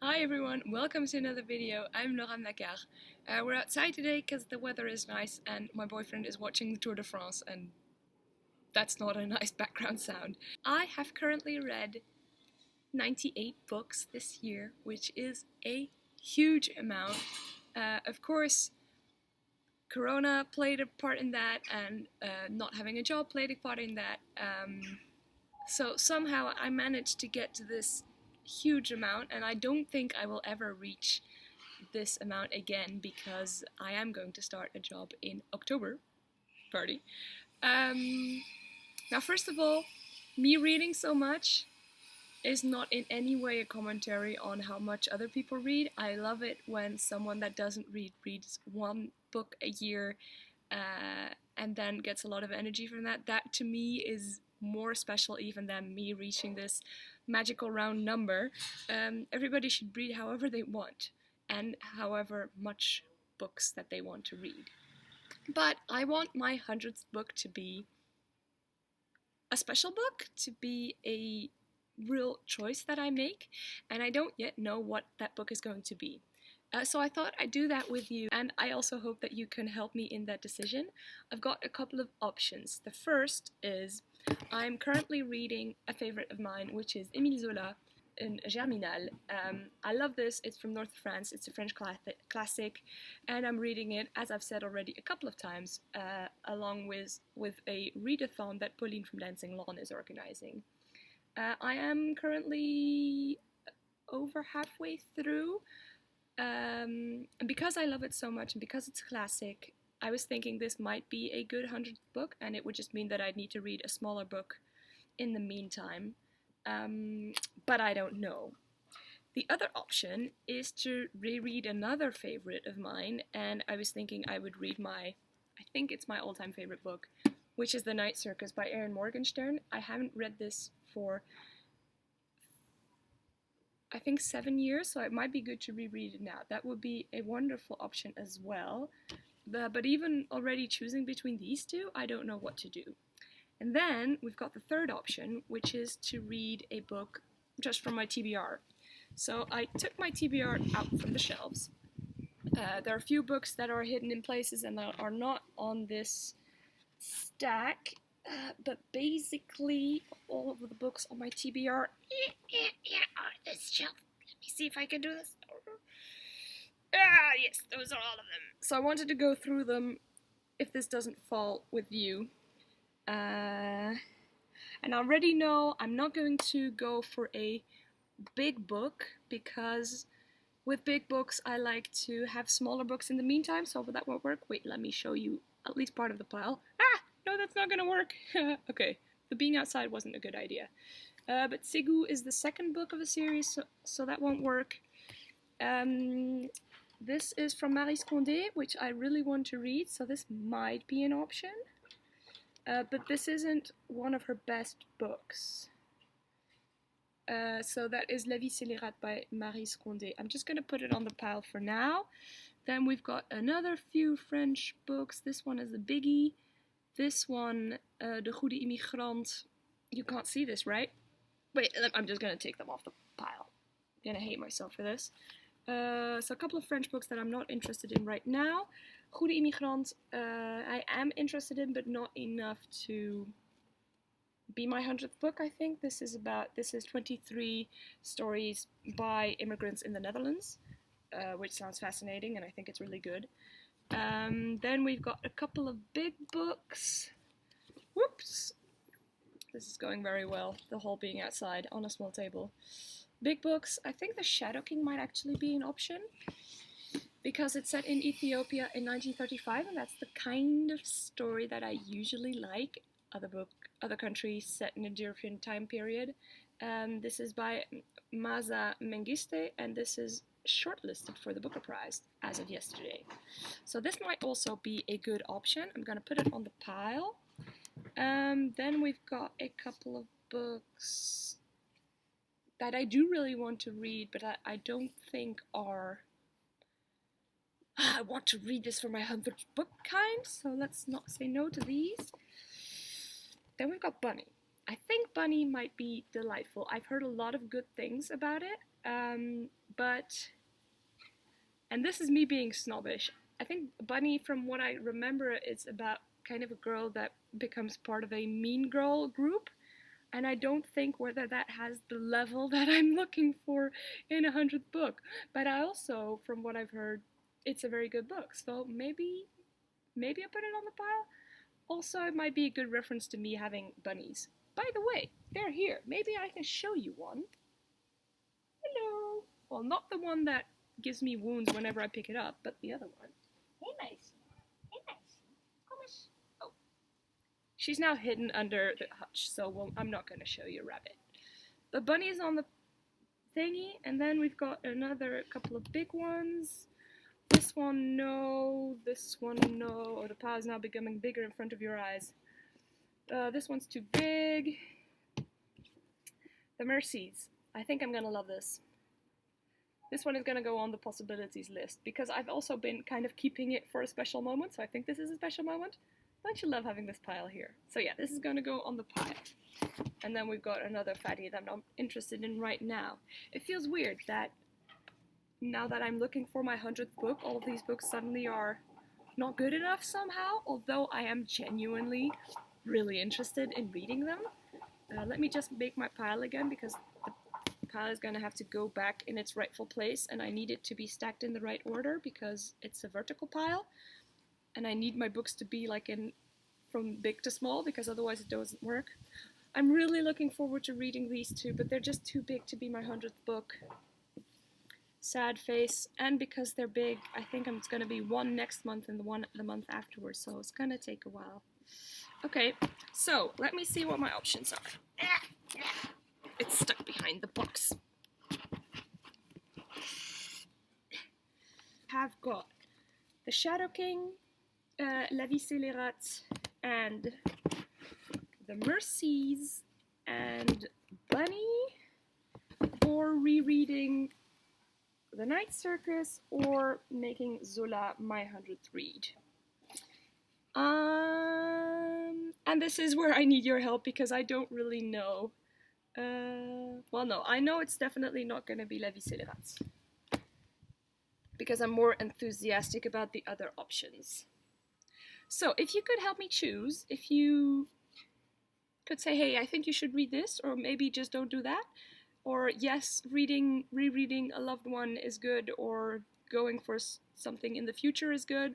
Hi everyone, welcome to another video. I'm Laura Nakar. We're outside today because the weather is nice and my boyfriend is watching the Tour de France and that's not a nice background sound. I have currently read 98 books this year, which is a huge amount. Of course, Corona played a part in that and not having a job played a part in that. So somehow I managed to get to this huge amount, and I don't think I will ever reach this amount again because I am going to start a job in October. Party. Now, first of all, me reading so much is not in any way a commentary on how much other people read. I love it when someone that doesn't read reads one book a year and then gets a lot of energy from that. That to me is more special even than me reaching this magical round number. Everybody should read however they want and however much books that they want to read. But I want my 100th book to be a special book, to be a real choice that I make, and I don't yet know what that book is going to be. So I thought I'd do that with you, and I also hope that you can help me in that decision. I've got a couple of options. The first is I'm currently reading a favorite of mine, which is Emile Zola in Germinal. I love this. It's from north of France. It's a French classic, and I'm reading it, as I've said already a couple of times, along with a readathon that Pauline from Dancing Lawn is organizing. I am currently over halfway through, and because I love it so much and because it's a classic, I was thinking this might be a good 100th book, and it would just mean that I'd need to read a smaller book in the meantime, but I don't know. The other option is to reread another favorite of mine, and I was thinking I would read I think it's my all-time favorite book, which is The Night Circus by Erin Morgenstern. I haven't read this for I think 7 years, so it might be good to reread it now. That would be a wonderful option as well. But even already choosing between these two, I don't know what to do. And then we've got the third option, which is to read a book just from my TBR. So I took my TBR out from the shelves. There are a few books that are hidden in places and that are not on this stack. But basically, all of the books on my TBR are this shelf. Let me see if I can do this. Yes, those are all of them. So I wanted to go through them if this doesn't fall with you. And I already know I'm not going to go for a big book because with big books I like to have smaller books in the meantime, so that won't work. Wait, let me show you at least part of the pile. No, that's not gonna work. Okay, the being outside wasn't a good idea. But Segu is the second book of a series, so that won't work. This is from Mengiste, which I really want to read, so this might be an option. But this isn't one of her best books. So that is La vie scélérate by Mengiste. I'm just gonna put it on the pile for now. Then we've got another few French books. This one is a biggie. This one, De Goede Immigrant. You can't see this, right? Wait, I'm just gonna take them off the pile. I'm gonna hate myself for this. So a couple of French books that I'm not interested in right now. Goede Immigrant, I am interested in, but not enough to be my 100th book, I think. This is 23 stories by immigrants in the Netherlands, which sounds fascinating, and I think it's really good. Then we've got a couple of big books. Whoops! This is going very well, the whole being outside on a small table. Big books, I think The Shadow King might actually be an option, because it's set in Ethiopia in 1935, and that's the kind of story that I usually like. Other countries set in a European time period. This is by Maaza Mengiste, and this is shortlisted for the Booker Prize as of yesterday. So this might also be a good option. I'm going to put it on the pile. Then we've got a couple of books that I do really want to read, but I don't think are... I want to read this for my 100th book kind, so let's not say no to these. Then we've got Bunny. I think Bunny might be delightful. I've heard a lot of good things about it. But, and this is me being snobbish, I think Bunny, from what I remember, is about kind of a girl that becomes part of a mean girl group, and I don't think whether that has the level that I'm looking for in a 100th book. But I also, from what I've heard, it's a very good book, so maybe I put it on the pile. Also, it might be a good reference to me having bunnies. By the way, they're here. Maybe I can show you one. Hello. Well, not the one that gives me wounds whenever I pick it up, but the other one. Hey, nice. Hey, nice. Come on. Oh. She's now hidden under the hutch, so I'm not going to show you Rabbit. The bunny is on the thingy, and then we've got another couple of big ones. This one, no. This one, no. Oh, the pile is now becoming bigger in front of your eyes. This one's too big. The Mercies. I think I'm gonna love this. This one is gonna go on the possibilities list, because I've also been kind of keeping it for a special moment, so I think this is a special moment. Don't you love having this pile here? So yeah, this is gonna go on the pile. And then we've got another fatty that I'm not interested in right now. It feels weird that now that I'm looking for my 100th book, all of these books suddenly are not good enough somehow, although I am genuinely really interested in reading them. Let me just make my pile again, because the pile is going to have to go back in its rightful place, and I need it to be stacked in the right order because it's a vertical pile, and I need my books to be like in from big to small, because otherwise it doesn't work. I'm really looking forward to reading these two, but they're just too big to be my 100th book. Sad face, and because they're big, I think it's going to be one next month and the one the month afterwards, so it's going to take a while. Okay, so let me see what my options are. It's stuck behind the box. I've got the Shadow King, La Vie Scélérate, and the Mercies, and Bunny, or rereading The Night Circus, or making Zola my 100th read. And this is where I need your help, because I don't really know. Well, no, I know it's definitely not going to be La Vie Scélérate, because I'm more enthusiastic about the other options. So, if you could help me choose, if you could say, hey, I think you should read this, or maybe just don't do that, or yes, rereading a loved one is good, or going for something in the future is good,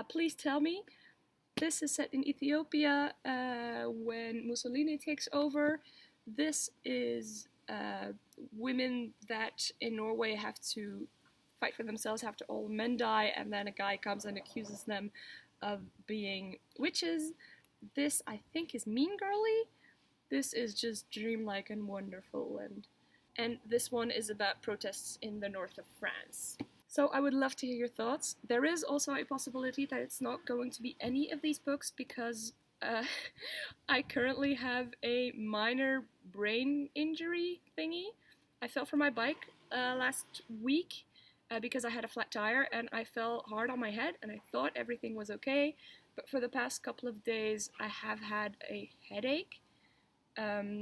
please tell me. This is set in Ethiopia when Mussolini takes over. This is women that in Norway have to fight for themselves after all men die, and then a guy comes and accuses them of being witches. This, I think, is mean girly. This is just dreamlike and wonderful, and this one is about protests in the north of France. So I would love to hear your thoughts. There is also a possibility that it's not going to be any of these books, because I currently have a minor brain injury thingy. I fell from my bike last week because I had a flat tire, and I fell hard on my head, and I thought everything was okay, but for the past couple of days I have had a headache,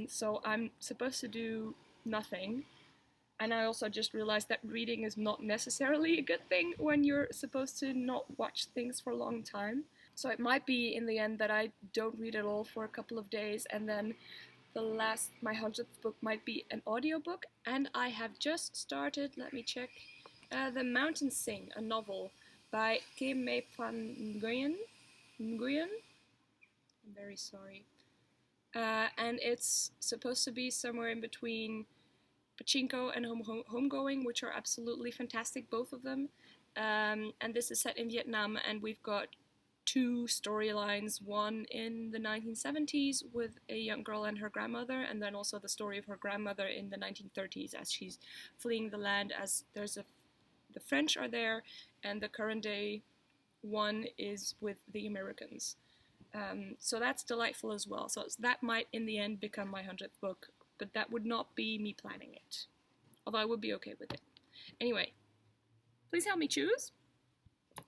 so I'm supposed to do nothing. And I also just realized that reading is not necessarily a good thing when you're supposed to not watch things for a long time. So it might be in the end that I don't read at all for a couple of days, and then my 100th book might be an audiobook. And I have just started, let me check, The Mountains Sing, a novel by Kime Nguyen. I'm very sorry. And it's supposed to be somewhere in between Pachinko and Homegoing, which are absolutely fantastic, both of them. And this is set in Vietnam, and we've got two storylines, one in the 1970s with a young girl and her grandmother, and then also the story of her grandmother in the 1930s as she's fleeing the land, as the French are there, and the current day one is with the Americans. So that's delightful as well. So that might in the end become my 100th book, but that would not be me planning it, although I would be okay with it. Anyway, please help me choose,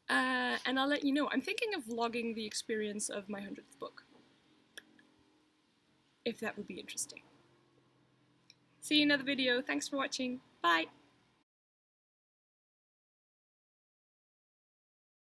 and I'll let you know. I'm thinking of vlogging the experience of my 100th book, if that would be interesting. See you in another video. Thanks for watching. Bye!